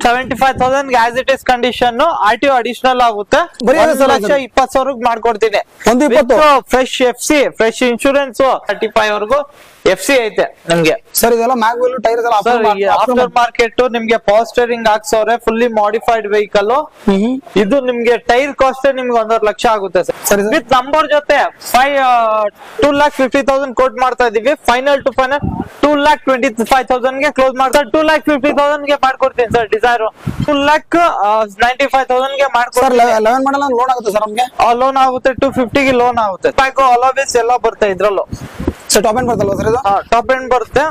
75,000 as it is condition. RTO additional ಆಗುತ್ತೆ. 1,20,000 ಮಾಡ್ಕೊಡ್ತೀನಿ. Fresh FC fresh insurance 35 ವರೆಗೂ FC ಐತೆ ನಿಮ್ಗೆ. ಸರ್ ಇದೆಲ್ಲ ಮ್ಯಾಗ್ವೆಲ್ ಟೈರ್ ಎಲ್ಲ ಆಫ್ಟರ್ ಮಾರ್ಕೆಟ್ ನಿಮ್ಗೆ ಪವರ್ ಸ್ಟೇರಿಂಗ್ ಹಾಕ್ಸವ್ರೆ, ಫುಲ್ಲಿ ಮಾಡಿಫೈಡ್ ವೆಹಿಕಲ್. ಇದು ನಿಮ್ಗೆ ಟೈರ್ ಕಾಸ್ಟ್ ನಿಮ್ಗೆ 1.5 ಲಕ್ಷ ಆಗುತ್ತೆ ಸರ್. ವಿತ್ ನಂಬರ್ ಜೊತೆ 2,50,000 ಕೋಟ್ ಮಾಡ್ತಾ ಇದೀವಿ. ಫೈನಲ್ ಟು ಫೈನಲ್ 2,25,000 ಗೆ ಕ್ಲೋಸ್ ಮಾಡ್ತಾರೆ. 2,50,000 ಗೆ ಮಾಡ್ಕೊಡ್ತೀನಿ ಸರ್. ಡಿಸೈರ್ 2,95,000 ಗೆ ಮಾಡ್ಕೊಡ್ತೀನಿ. 11 ಮಾಡಲ್ ಲೋನ್ ಆಗುತ್ತೆ ಸರ್ ನಮ್ಗೆ. ಲೋನ್ ಆಗುತ್ತೆ 250 ಗೆ ಲೋನ್ ಆಗುತ್ತೆ. ಬ್ಯಾಕ್ ಅಲಾವೇಸ್ ಎಲ್ಲ ಬರುತ್ತೆ ಇದ್ರಲ್ಲೂ. ಸರ್ ಟಾಪ್ ಎಂಡ್ ಬರ್ತಲ್ವಾ ಸರ್ ಇದು? ಟಾಪ್ ಎಂಡ್ ಬರುತ್ತೆ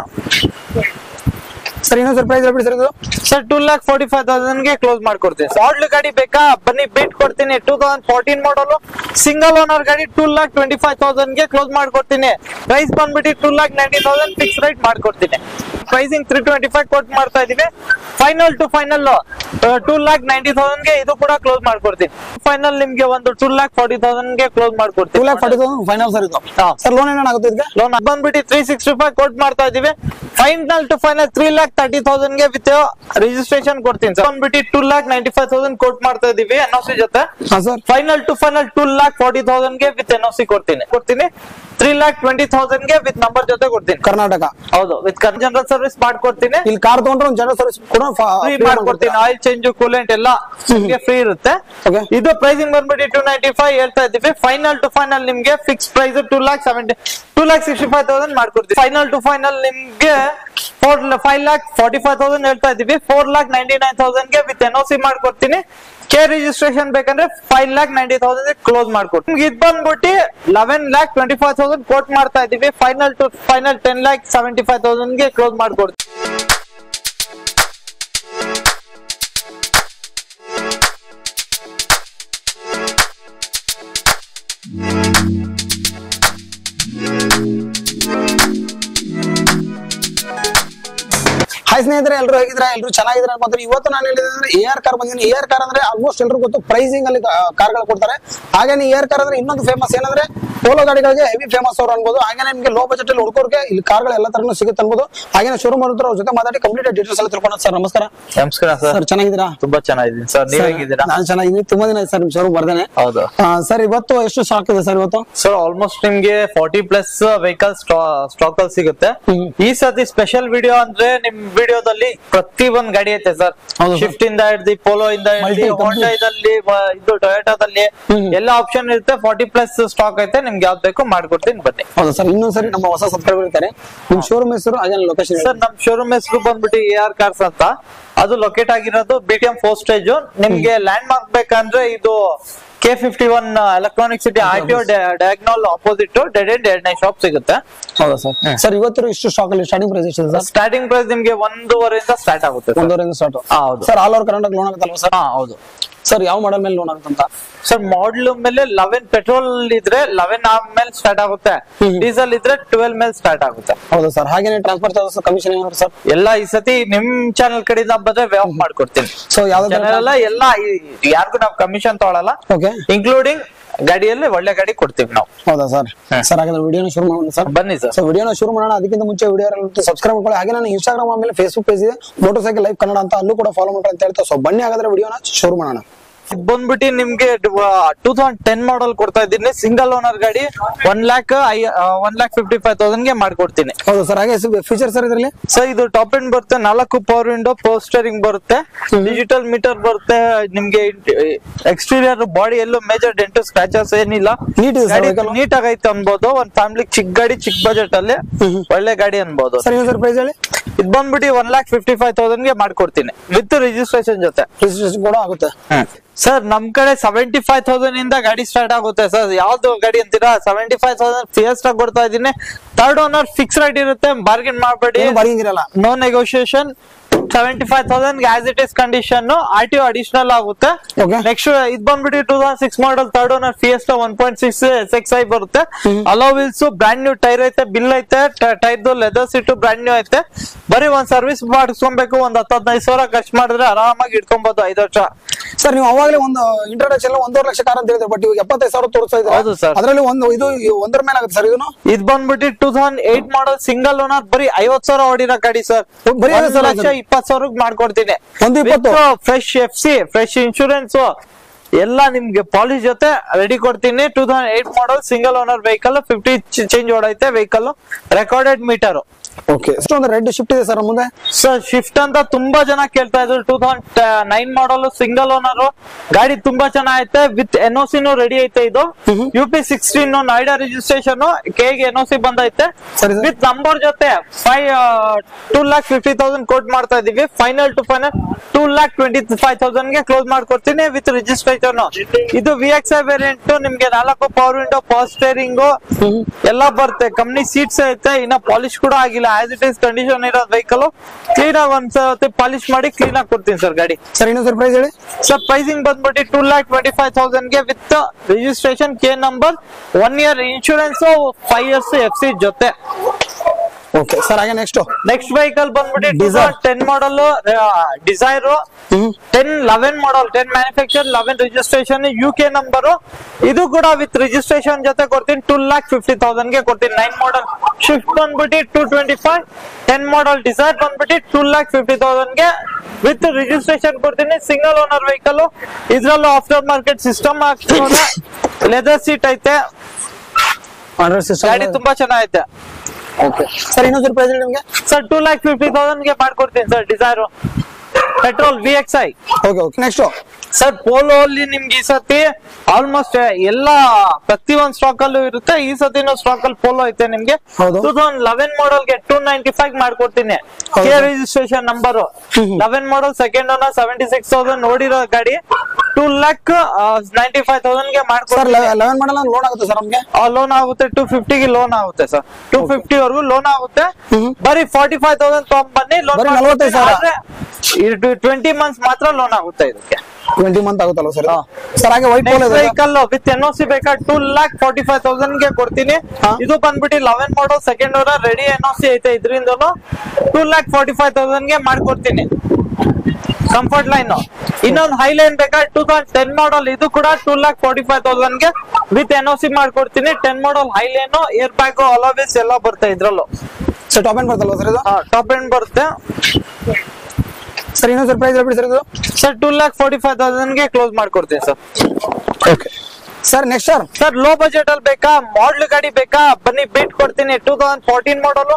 ಸರ್. ಇನ್ನೊಂದು ಸರ್ ಪ್ರೈಸ್ ಹೇಳ್ಬಿಡಿ ಸರ್ ಇದು. ಸರ್ 2,45,000 ಗೆ ಕ್ಲೋಸ್ ಮಾಡ್ಕೊಡ್ತೀನಿ. ಮಾಡ್ಲ್ ಗಾಡಿ ಬೇಕಾ ಬನ್ನಿ ಬಿಟ್ ಕೊಡ್ತೀನಿ. 2014 ಮಾಡಲ್ ಸಿಂಗಲ್ ಓನರ್ ಗಾಡಿ 2,25,000 ಗೆ ಕ್ಲೋಸ್ ಮಾಡ್ಕೊಡ್ತೀನಿ. ಪ್ರೈಸ್ ಬಂದ್ಬಿಟ್ಟು 2,90,000 ಫಿಕ್ಸ್ ರೇಟ್ ಮಾಡ್ಕೊಡ್ತೀನಿ. ಪ್ರೈಸಿಂಗ್ 325 ಕೋಟ್ ಮಾಡ್ತಾ ಇದೀವಿ. ಫೈನಲ್ ಟು ಫೈನಲ್ 2,90,000 ಗೆ ಇದು ಕೂಡ ಕ್ಲೋಸ್ ಮಾಡ್ಕೊಡ್ತೀನಿ. ಫೈನಲ್ ನಿಮ್ಗೆ ಒಂದು 2,40,000 ಗೆ ಕ್ಲೋಸ್ ಮಾಡ್ಕೊಡ್ತೀನಿ. 2,40,000 ಫೈನಲ್ ಸರ್ ಇದು. ಸರ್ ಲೋನ್ ಏನಾಗುತ್ತೆ ಇದಕ್ಕೆ? ಲೋನ್ ಬಂದ್ಬಿಟ್ಟು 365 ಕೋಟ್ ಮಾಡ್ತಾ ಇದೀವಿ. ಫೈನಲ್ ಟು ಫೈನಲ್ 3,30,000 ಗೆ ವಿತ್ ರಿಜಿಸ್ಟ್ರೇಷನ್ ಕೊಡ್ತೀನಿ ಸರ್. ಬಂದ್ಬಿಟ್ಟು 2,95,000 ಕೋಟ್ ಮಾಡ್ತಾ ಇದೀವಿ NOC ಜೊತೆ. ಫೈನಲ್ ಟು ಫೈನಲ್ 2,40,000 ಗೆ ವಿತ್ NOC ಕೊಡ್ತೀನಿ. 3,20,000 ಗೆ ವಿತ್ ನಂಬರ್ ಜೊತೆ ಕೊಡ್ತೀನಿ. ಕರ್ನಾಟಕ ಹೌದು, ವಿತ್ ಜನರಲ್ ಸರ್ವಿಸ್ ಮಾಡ್ಕೊಡ್ತೀನಿ. ಇಲ್ಲಿ ಕಾರ್ ತಗೊಂಡ್ರೆ ಜನರಲ್ ಸರ್ವಿಸ್ ಕೂಡ ಫ್ರೀ ಮಾಡ್ಕೊಡ್ತೀನಿ. ಆಯಿಲ್ ಚೇಂಜ್ ಕೂಲೆಂಟ್ ಎಲ್ಲ ನಿಮ್ಗೆ ಫ್ರೀ ಇರುತ್ತೆ. ಇದು ಪ್ರೈಸಿಂಗ್ ಬಂದ್ಬಿಟ್ಟು 295 ಹೇಳ್ತಾ ಇದೀವಿ. ಫೈನಲ್ ಟು ಫೈನಲ್ ನಿಮ್ಗೆ ಫಿಕ್ಸ್ ಪ್ರೈಸ್ 2,65,000 ಮಾಡ್ಕೊಡ್ತೀವಿ. ಫೈನಲ್ ಟು ಫೈನಲ್ ನಿಮ್ಗೆ 5,45,000 ಹೇಳ್ತಾ ಇದೀವಿ. 4,99,000 ಗೆ ವಿತ್ NOC ಮಾಡ್ಕೊಡ್ತೀನಿ. ಕೆ ರಿಜಿಸ್ಟ್ರೇಷನ್ ಬೇಕಂದ್ರೆ 5,90,000 ಕ್ಲೋಸ್ ಮಾಡ್ಕೊಡ್ತೀನಿ. ನಿಮ್ಗೆ ಇದು ಬಂದ್ಬಿಟ್ಟು 11,25,000 ಕೋಟ್ ಮಾಡ್ತಾ ಇದೀವಿ. ಫೈನಲ್ ಟು ಫೈನಲ್ 10,75,000 ಗೆ ಕ್ಲೋಸ್ ಮಾಡ್ಕೊಡ್ತೀನಿ. ಹಾಯ್ ಸ್ನೇಹಿತರೆ, ಎಲ್ಲರೂ ಹೇಗಿದ್ರೆ ಎಲ್ಲರೂ ಚೆನ್ನಾಗಿದ್ರೆ ಅನ್ಕೊಂತಾರೆ. ಇವತ್ತು ನಾನು ಹೇಳಿದ್ರೆ AR ಕಾರ್ ಬಂದಿದ್ದೀನಿ. AR ಕಾರ್ ಅಂದ್ರೆ ಆಲ್ಮೋಸ್ಟ್ ಎಲ್ಲರೂ ಗೊತ್ತು, ಪ್ರೈಸಿಂಗ್ ಅಲ್ಲಿ ಕಾರ್ಗಳು ಕೊಡ್ತಾರೆ. ಹಾಗೇನೆ AR ಕಾರ್ ಅಂದ್ರೆ ಇನ್ನೊಂದು ಫೇಮಸ್ ಏನಂದ್ರೆ ಪೋಲೋ ಗಾಡಿಗಳಿಗೆ ಹೆವಿ ಫೇಮಸ್ ಅವರು ಅನ್ಬೋದು. ಹಾಗೇನೆ ನಿಮಗೆ ಲೋ ಬಜೆಟ್ ಅಲ್ಲಿ ಹುಡುಕೋರ್ಗೆ ಇಲ್ಲಿ ಕಾರ್ಗಳು ಎಲ್ಲ ತರನು ಸಿಗುತ್ತೆ ಅನ್ಬೋದು. ಹಾಗೇನೆ ಶೋರೂಮ್ ಅವ್ರ ಜೊತೆ ಮಾತಾಡಿ ಕಂಪ್ಲೀಟ್ ಡೀಟೇಲ್ಸ್ ಎಲ್ಲ ತಿಳ್ಕೊಳ್ಳೋಣ. ಸರ್ ನಮಸ್ಕಾರ. ನಮಸ್ಕಾರ ಸರ್. ಚೆನ್ನಾಗಿದ್ದೀರಾ? ತುಂಬಾ ಚೆನ್ನಾಗಿದ್ದೀನಿ ಸರ್. ನೀವ್ ಹೇಗಿದ್ದೀರಾ? ನಾನು ಚೆನ್ನಾಗಿದ್ದೀನಿ. ತುಂಬಾ ದಿನ ಆಯ್ತು ಸರ್ ನಿಮ್ ಶೋರೂಮ್ ಬರ್ದೇನೆ. ಹೌದು ಸರ್. ಇವತ್ತು ಎಷ್ಟು ಸ್ಟಾಕ್ ಇದೆ ಸರ್ ಇವತ್ತು? ಸರ್ ಆಲ್ಮೋಸ್ಟ್ ನಿಮ್ಗೆ 40+ ವೆಹಿಕಲ್ ಸ್ಟಾಕ್ ಅಲ್ಲಿ ಸಿಗುತ್ತೆ. ಈ ಸತಿ ಸ್ಪೆಷಲ್ ವಿಡಿಯೋ ಅಂದ್ರೆ ನಿಮ್ ವಿಡಿಯೋದಲ್ಲಿ ಪ್ರತಿ ಒಂದ್ ಗಾಡಿ ಐತೆ ಸರ್. ಶಿಫ್ಟ್ ಇಂದ ಹಿಡಿದು ಪೋಲೋ ಇಂದ ಹಿಡಿದು ಹೋಂಡಾದಲ್ಲಿ ಇದು ಟೊಯೋಟಾದಲ್ಲಿ ಎಲ್ಲ ಆಪ್ಷನ್ ಇರುತ್ತೆ. 40+ ಸ್ಟಾಕ್ ಐತೆ. ನಿಮ್ಗೆ ಯಾವ್ದು ಬೇಕು ಮಾಡ್ಕೊಡ್ತೀನಿ, ಬನ್ನಿ. ಹೌದಾ ಸರ್. ಇನ್ನೊಂದ್ಸರಿ ನಮ್ಮ ಹೊಸ ಸಬ್ಸ್ಕ್ರೈಬರ್ ಇರ್ತಾರೆ. ನಿಮ್ ಶೋರೂಮ್ ಹೆಸರು ಅದೇನು ಲೊಕೇಶನ್? ಸರ್ ನಮ್ ಶೋರೂಮ್ ಹೆಸರು ಬಂದ್ಬಿಟ್ಟು AR ಕಾರ್ಸ್ ಅಂತ. ಅದು ಲೊಕೇಟ್ ಆಗಿರೋದು BTM 4 ಸ್ಟೇಜ್. ನಿಮ್ಗೆ ಲ್ಯಾಂಡ್ ಮಾರ್ಕ್ ಬೇಕಂದ್ರೆ ಇದು K51 Electronic City RTO diagonal opposite dead end 2 shop ಸಿಗುತ್ತೆ. ಹೌದಾ ಸರ್. ಸರ್ ಇವತ್ತು ಇಷ್ಟು ಸ್ಟಾಕ್ ಅಲ್ಲಿ ಸ್ಟಾರ್ಟಿಂಗ್ ಪ್ರೈಸ್ ಎಷ್ಟು ಸರ್? ಸ್ಟಾರ್ಟಿಂಗ್ ಪ್ರೈಸ್ ನಿಮ್ಗೆ 1.5 ಇಂದ ಸ್ಟಾರ್ಟ್ ಆಗುತ್ತೆ. 1.5 ಸ್ಟಾರ್ಟ್. ಹೌದು sir. All over Karnataka loan ಆಗುತ್ತಲ್ವಾ ಸರ್? ಹೌದು ಸರ್. ಯಾವ ಮಾಡಲ್ ಮೇಲೆ ಲೋನ್ ಆಗುತ್ತಂತ? ಸರ್ ಮಾಡಲ್ ಮೇಲೆ 11 ಪೆಟ್ರೋಲ್ ಇದ್ರೆ 11 ಮೇಲೆ ಸ್ಟಾರ್ಟ್ ಆಗುತ್ತೆ. ಡೀಸೆಲ್ ಇದ್ರೆ 12 ಮೇಲೆ ಸ್ಟಾರ್ಟ್ ಆಗುತ್ತೆ. ಹೌದಾ ಸರ್. ಹಾಗೇನೆ ಟ್ರಾನ್ಸ್ಪೋರ್ಟ್ ಚಾರ್ಜಸ್ ಕಮಿಷನ್ ಏನಾದ್ರು ಸರ್? ಎಲ್ಲ ಈ ಸತಿ ನಿಮ್ ಚಾನಲ್ ಕಡೆಯಿಂದ ಬಂದ್ರೆ ವೇ ಆಫ್ ಮಾಡ್ಕೊಡ್ತೀನಿ. ಸೊ ಯಾವ್ದೆಲ್ಲ ಎಲ್ಲ ಯಾರಿಗೂ ನಾವು ಕಮಿಷನ್ ತಗೊಳಲ್ಲ. ಇನ್ಕ್ಲೂಡಿಂಗ್ ಗಾಡಿಯಲ್ಲಿ ಒಳ್ಳೆ ಗಾಡಿ ಕೊಡ್ತೀವಿ ನಾವು. ಹೌದಾ ಸರ್. ಸರ್ ಹಾಗಾದ್ರೆ ವಿಡಿಯೋನ ಶುರು ಮಾಡೋಣ ಸರ್. ಬನ್ನಿ ಸರ್. ಸೊ ವಿಡಿಯೋನ ಶುರು ಮಾಡೋಣ. ಅದಕ್ಕಿಂತ ಮುಂಚೆ ವಿಡಿಯೋ ಸಬ್ಸ್ಕ್ರೈಬ್ ಮಾಡ್ಕೊಳ್ಳಿ. ಹಾಗೆ ನಾನು ಇನ್ಸ್ಟಾಗ್ರಾಮ್ ಆಮೇಲೆ ಫೇಸ್ಬುಕ್ ಪೇಜ್ ಇದೆ ಮೋಟರ್ ಸೈಕಲ್ ಲೈವ್ ಕನ್ನಡ ಅಂತ, ಅಲ್ಲೂ ಕೂಡ ಫಾಲೋ ಮಾಡ್ರಿ ಅಂತ ಹೇಳ್ತಾ. ಸೊ ಬನ್ನಿ ಹಾಗಾದ್ರೆ ವಿಡಿಯೋನ ಶುರು ಮಾಡೋಣ. ಬಂದ್ಬಿಟ್ಟು ನಿಮ್ಗೆ 2010 ಮಾಡಲ್ ಕೊಡ್ತಾ ಇದ್ದೀನಿ. ಸಿಂಗಲ್ ಓನರ್ ಗಾಡಿ 1,55,000 ಗೆ ಮಾಡ್ಕೊಡ್ತೀನಿ. ಹೌದು ಸರ್. ಹಾಗೆ ಫೀಚರ್ ಸರ್ ಇದರಲ್ಲಿ? ಸರ್ ಇದು ಟಾಪ್ ಎಂಡ್ ಬರುತ್ತೆ. 4 ಪವರ್ ವಿಂಡೋ, ಪವರ್ ಸ್ಟೇರಿಂಗ್ ಬರುತ್ತೆ, ಡಿಜಿಟಲ್ ಮೀಟರ್ ಬರುತ್ತೆ. ನಿಮ್ಗೆ ಎಕ್ಸ್ಟೀರಿಯರ್ ಬಾಡಿ ಎಲ್ಲೂ ಮೇಜರ್ ಡೆಂಟ್ ಸ್ಕ್ರಾಚಸ್ ಏನಿಲ್ಲ. ನೀಟ್ ಆಗೈತೆ ಅನ್ಬೋದು. ಒಂದ್ ಫ್ಯಾಮಿಲಿ ಚಿಕ್ಕ ಗಾಡಿ, ಚಿಕ್ಕ ಬಜೆಟ್ ಅಲ್ಲಿ ಒಳ್ಳೆ ಗಾಡಿ ಅನ್ಬೋದು. ಸರ್ ಪ್ರೈಸ್ ಹೇಳಿ? ಇದು ಬಂದ್ಬಿಟ್ಟು 1,55,000 ಗೆ ಮಾಡ್ಕೊಡ್ತೀನಿ ವಿತ್ ರಿಜಿಸ್ಟ್ರೇಷನ್ ಜೊತೆ. ರಿಜಿಸ್ಟ್ರೇಷನ್ ಕೂಡ ಆಗುತ್ತೆ. ಸರ್ ನಮ್ ಕಡೆ 75,000 ಇಂದ ಗಾಡಿ ಸ್ಟಾರ್ಟ್ ಆಗುತ್ತೆ ಸರ್. ಯಾವ್ದು ಗಾಡಿ ಅಂತೀರಾ? 75,000 ಫಿಯೆಸ್ಟಾ ಕೊಡ್ತಾ ಇದೀನಿ. 3rd ಓನರ್ ಫಿಕ್ಸ್ ರೇಟ್ ಇರುತ್ತೆ. ಬಾರ್ಗೇನ್ ಮಾಡಬೇಡಿ, no negotiation. 75,000 as it is condition. RTO additional ಆಗುತ್ತೆ. ನೆಕ್ಸ್ಟ್ ಇದು ಬಂದ್ಬಿಟ್ಟು 2006 model 3rd owner Fiesta 1.6 SXI ಬರುತ್ತೆ. Alloy wheels, brand new tyre ಐತೆ, ಬಿಲ್ ಐತೆ, tyre leather seat brand new ಐತೆ. ಬರೀ ಒಂದ್ ಸರ್ವಿಸ್ ಮಾಡಿಸ್ಕೊಬೇಕು. ಒಂದ್ 10-15 ಸಾವಿರ ಖರ್ಚು ಮಾಡಿದ್ರೆ ಆರಾಮಾಗಿ ಇಟ್ಕೊಬಹುದು 5 ವರ್ಷ. ಸರ್ ನೀವು ಅವಾಗಲೇ ಒಂದು ಇಂಟ್ರೊಡಕ್ಷನ್ 1.5 ಲಕ್ಷ ಕಾರ್ ಅಂತ ಹೇಳಿದ್ರೆ, ಬಟ್ ಇವಾಗ 75,000 ತೋರಿಸ್ತಾ ಹೌದು ಇದ್ದಾರೆ. sir. ಅದರಲ್ಲಿ ಇದು 1 ಮೇಲೆ ಆಗುತ್ತೆ ಸರ್. ಇದು ಬಂದ್ಬಿಟ್ಟು 2008 ಮಾಡಲ್ ಸಿಂಗಲ್ ಓನರ್, ಬರೀ 50,000 ಓಡಿರೋ ಗಾಡಿ ಸರ್. ಬರೀ 1,20,000 ಮಾಡ್ಕೊಡ್ತೀನಿ. 120 ಫ್ರೆಶ್ FC, ಫ್ರೆಶ್ ಇನ್ಶೂರೆನ್ಸ್ ಎಲ್ಲ ನಿಮ್ಗೆ ಪಾಲಿಶ್ ಜೊತೆ ರೆಡಿ ಕೊಡ್ತೀನಿ. 2008 model single owner vehicle, 50 change ಓಡೈತೆ ವೆಹಿಕಲ್, ರೆಕಾರ್ಡೆಡ್ ಮೀಟರ್. ಓಕೆ, ಒಂದು ರೆಡ್ ಶಿಫ್ಟ್ ಇದೆ ಸರ್ ಮುಂದೆ. ಸರ್ ಶಿಫ್ಟ್ ಅಂತ ತುಂಬಾ ಜನ ಕೇಳ್ತಾ ಇದ್ರು. 2009 ಮಾಡಲ್ ಸಿಂಗಲ್ ಓನರ್ ಗಾಡಿ ತುಂಬಾ ಚೆನ್ನಾಗೈತೆ, ವಿತ್ NOC ರೆಡಿ ಐತೆ. ಇದು UP16 ನಾಯ್ಡಾ ರಿಜಿಸ್ಟ್ರೇಷನ್, ಕೆಗೆ NOC ಬಂದೈತೆ ವಿತ್ ನಂಬರ್ ಜೊತೆ. 2,50,000 ಕೋಟ್ ಮಾಡ್ತಾ ಇದೀವಿ. ಫೈನಲ್ ಟು ಫೈನಲ್ 2,25,000 ಗೆ ಕ್ಲೋಸ್ ಮಾಡ್ಕೊಡ್ತೀನಿ ವಿತ್ ರಿಜಿಸ್ಟ್ರೇಷನ್. ಇದು VXI ವೇರಿಯಂಟ್, ನಿಮ್ಗೆ 4 ಪವರ್ ವಿಂಡೋ, ಪವರ್ ಸ್ಟೇರಿಂಗ್ ಎಲ್ಲ ಬರುತ್ತೆ. ಕಂಪ್ನಿ ಸೀಟ್ಸ್ ಐತೆ, ಇನ್ನ ಪಾಲಿಶ್ ಕೂಡ ಆಗಿಲ್ಲ. ಆಸ್ ಇಟ್ ಇಸ್ ಕಂಡೀಷನ್ ಇರೋ ವೆಹಿಕಲ್ ಕ್ಲೀನ್ ಆಗಿ ಒಂದ್ಸತಿ ಪಾಲಿಶ್ ಮಾಡಿ ಕ್ಲೀನ್ ಆಗಿ ಕೊಡ್ತೀನಿ ಸರ್ ಗಾಡಿ. ಸರ್ ಇನ್ನೊಂದು ಪ್ರೈಸ್ ಹೇಳಿ ಸರ್. ಪ್ರೈಸಿಂಗ್ ಬಂದ್ಬಿಟ್ಟು 2,25,000 ಗೆ with registration, K number, 1 year insurance, 5 years FC ಜೊತೆ. ಓಕೆ ಸರ್, ಹಾಗೆ ನೆಕ್ಸ್ಟ್ ವೆಹಿಕಲ್ ಬಂದ್ಬಿಟ್ಟು 10 ಮಾಡಲ್ ಡಿಸೈರ್, 11 ಮಾಡಲ್, 10 ಮ್ಯಾನುಫ್ಯಾಕ್ಚರ್, 11 ರಿಜಿಸ್ಟ್ರೇಷನ್, UK ನಂಬರ್. ಇದು ಕೂಡ ವಿತ್ ರಿಜಿಸ್ಟ್ರೇಷನ್ ಜೊತೆ ಕೊಡ್ತೀನಿ. 2,50,000 ಗೆ ಕೊಡ್ತೀನಿ. 9 ಮಾಡಲ್ ಶಿಫ್ಟ್ ಬಂದ್ಬಿಟ್ಟು 225, 10 ಮಾಡಲ್ ಡಿಸೈರ್ ಬಂದ್ಬಿಟ್ಟು 2,50,000 ಗೆ ವಿತ್ ರಿಜಿಸ್ಟ್ರೇಷನ್ ಕೊಡ್ತೀನಿ. ಸಿಂಗಲ್ ಓನರ್ ವೆಹಿಕಲ್, ಇದ್ರಲ್ಲೂ ಆಫ್ಟರ್ ಮಾರ್ಕೆಟ್ ಸಿಸ್ಟಮ್ ಹಾಕ್ತಾರೆ, ಲೆದರ್ ಸೀಟ್ ಐತೆ, ಗಾಡಿ ತುಂಬಾ ಚೆನ್ನಾಗೈತೆ. ಓಕೆ ಸರ್, ಇನ್ನೊಂದು ಪ್ರೈಸ್ ಹೇಳಿ ನಿಮಗೆ. ಸರ್ 2,50,000 ಗೆ ಮಾಡ್ಕೊಡ್ತೀನಿ sir. Dzire petrol VXI. Okay next sir. Polo ಅಲ್ಲಿ ನಿಮ್ಗೆ ಈ ಸತಿ ಆಲ್ಮೋಸ್ಟ್ ಎಲ್ಲಾ ಪ್ರತಿಯೊಂದು ಸ್ಟಾಕ್ ಅಲ್ಲೂ ಇರುತ್ತೆ. ಈ ಸತಿನೂ ಸ್ಟಾಕ್ ಅಲ್ಲಿ ಪೋಲೋ ಐತೆ ನಿಮ್ಗೆ. 2011 ಮಾಡಲ್ ಗೆ 295 ಮಾಡ್ಕೊಡ್ತೀನಿ. K ರಿಜಿಸ್ಟ್ರೇಷನ್ ನಂಬರ್, 11 ಮಾಡಲ್, ಸೆಕೆಂಡ್ ಓನರ್, 76,000 ನೋಡಿರೋ ಗಾಡಿ. 2,95,000 ಗೆ ಮಾಡ್ಕೊಡ್ತೀನಿ. 11 ಮಾಡಲ್ ಲೋನ್ ಆಗುತ್ತೆ ಸರ್ ನಮ್ಗೆ? ಲೋನ್ ಆಗುತ್ತೆ, 250 ಗೆ ಲೋನ್ ಆಗುತ್ತೆ ಸರ್. 250 ವರೆಗೂ ಲೋನ್ ಆಗುತ್ತೆ. ಬರೀ 45,000 ತಗೊಂಡ್ಬನ್ನಿ. ಲೋನ್ 20 ಮಂತ್ಸ್ ಮಾತ್ರ ಲೋನ್ ಆಗುತ್ತೆ. ಇದಕ್ಕೆ 20 ಮಂತ್ ಆಗುತ್ತಲ್ಲ ಸರ್? ಸರ್ ಹಾಗೆ white polo vehicle with NOC ಬೇಕಾ 2,45,000 ಗೆ ಕೊಡ್ತೀನಿ. ಇದು ಬಂದ್ಬಿಟ್ಟು 11 ಮಾಡಲ್, ಸೆಕೆಂಡ್ ಓನರ್, ರೆಡಿ NOC ಐತೆ. ಇದರಿಂದನು 2,45,000 ಗೆ ಮಾಡ್ಕೊಡ್ತೀನಿ. Comfort line. ಇನ್ನೊಂದು ಹೈ ಲೈನ್ ಬೇಕಾ 2010 ಮಾಡಲ್, ಇದು ಕೂಡ 2,45,000 ಗೆ ವಿತ್ NOC ಮಾಡ್ಕೊಡ್ತೀನಿ. 10 ಮಾಡಲ್ ಹೈ ಲೈನ್, ಏರ್ ಬ್ಯಾಗ್, ಅಲಾವೇಸ್ ಎಲ್ಲ ಬರುತ್ತೆ ಇದ್ರಲ್ಲೂ. ಸರ್ ಟಾಪ್ ಎಂಡ್ ಬರ್ತಲ್ವಾ ಸರ್ ಇದು? ಟಾಪ್ ಎಂಡ್ ಬರುತ್ತೆ ಸರ್. ಇನ್ನೊಂದು ಸರ್ಪ್ರೈಸ್ ಹೇಳ್ಬಿಡಿ ಸರ್ ಇದು. ಸರ್ 2,45,000 ಗೆ ಕ್ಲೋಸ್ ಮಾಡ್ಕೊಡ್ತೀನಿ sir. Okay sir, next sir low budget ಅಲ್ಲಿ ಬೇಕಾ, ಮಾಡಲ್ ಗಾಡಿ ಬೇಕಾ, ಬನ್ನಿ ಬಿಟ್ ಕೊಡ್ತೀನಿ. 2014 ಮಾಡಲ್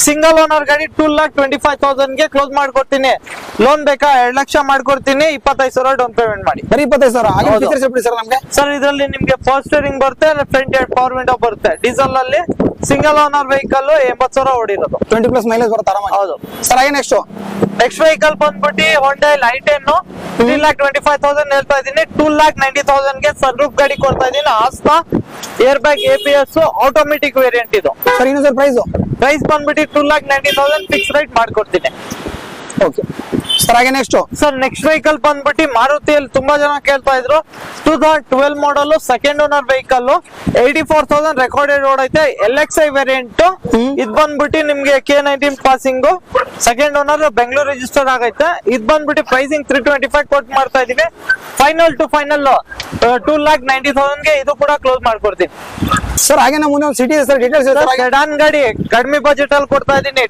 ಸಿಂಗಲ್ ಓನರ್ ಗಾಡಿ 2,25,000 ಗೆ ಕ್ಲೋಸ್ ಮಾಡ್ಕೊಡ್ತೀನಿ. ಲೋನ್ ಬೇಕಾ 2 ಲಕ್ಷ ಮಾಡ್ಕೊಡ್ತೀನಿ. 25,000 ಡೌನ್ ಪೇಮೆಂಟ್ ಮಾಡಿ. ಬರೀ 25,000 ಸರ್ ನಮ್ಗೆ. ಸರ್ ಇದರಲ್ಲಿ ನಿಮ್ಗೆ ಫಸ್ಟ್ ಸ್ಟೇರಿಂಗ್ ಬರುತ್ತೆ, ಫ್ರಂಟ್ ಪವರ್ ವಿಂಡೋ ಬರುತ್ತೆ. ಡೀಸೆಲ್ ಅಲ್ಲಿ ಸಿಂಗಲ್ ಓನರ್ ವೆಹಿಕಲ್ 80,000 ಓಡಿರೋದು. 20+ ಮೈಲೇಜ್ ಬರುತ್ತೆ ಆರಾಮಾಗಿ. ಹೌದು ಸರ್. ಹಾಗೆ ನೆಕ್ಸ್ಟ್ ವೆಹಿಕಲ್ ಬಂದ್ಬಿಟ್ಟು Hyundai i10, 3,25,000 ಹೇಳ್ತಾ ಇದೀನಿ. 2,90,000 ಗೆ ಸನ್ ರೂಫ್ ಗಾಡಿ ಕೊಡ್ತಾ ಇದೀನಿ. Asta, air bag, ABS, automatic variant ಇದು. ಸರ್ ಇನ್ನೊಂದು ಸರ್ ಪ್ರೈಸ್ ಬಂದ್ಬಿಟ್ಟು 2,90,000 ಫಿಕ್ಸ್ ರೈಟ್ ಮಾಡ್ಕೊಡ್ತೀನಿ. Okay sir. ಹಾಗೆ ನೆಕ್ಸ್ಟ್ ವೆಹಿಕಲ್ ಬಂದ್ಬಿಟ್ಟು ಮಾರುತಿಯಲ್ಲಿ ತುಂಬಾ ಜನ ಕೇಳ್ತಾ ಇದ್ರು. 2012 model, second owner vehicle, 84,000 recorded road ಐತೆ. LXI variant. ಇದು ಬಂದ್ಬಿಟ್ಟು ನಿಮ್ಗೆ K19 passing, second owner, Bengaluru register ಆಗೈತೆ. ಇದು ಬಂದ್ಬಿಟ್ಟು ಪ್ರೈಸಿಂಗ್ 325 ಕೊಟ್ ಮಾಡ್ತಾ ಇದೀವಿ. ಫೈನಲ್ ಟು ಫೈನಲ್ 2,90,000 ಗೆ ಇದು ಕೂಡ ಕ್ಲೋಸ್ ಮಾಡ್ಕೊಡ್ತೀನಿ ಸರ್. ಹಾಗೆ ನಮ್ಮ ಮುಂದೆ ಒಂದು ಸಿಟಿ ಇದೆ ಸರ್, ಡೀಟೇಲ್ಸ್ ಸೆಡಾನ್ ಗಾಡಿ ಕಡಿಮೆ ಬಜೆಟ್ ಅಲ್ಲಿ ಕೊಡ್ತಾ ಇದೀನಿ.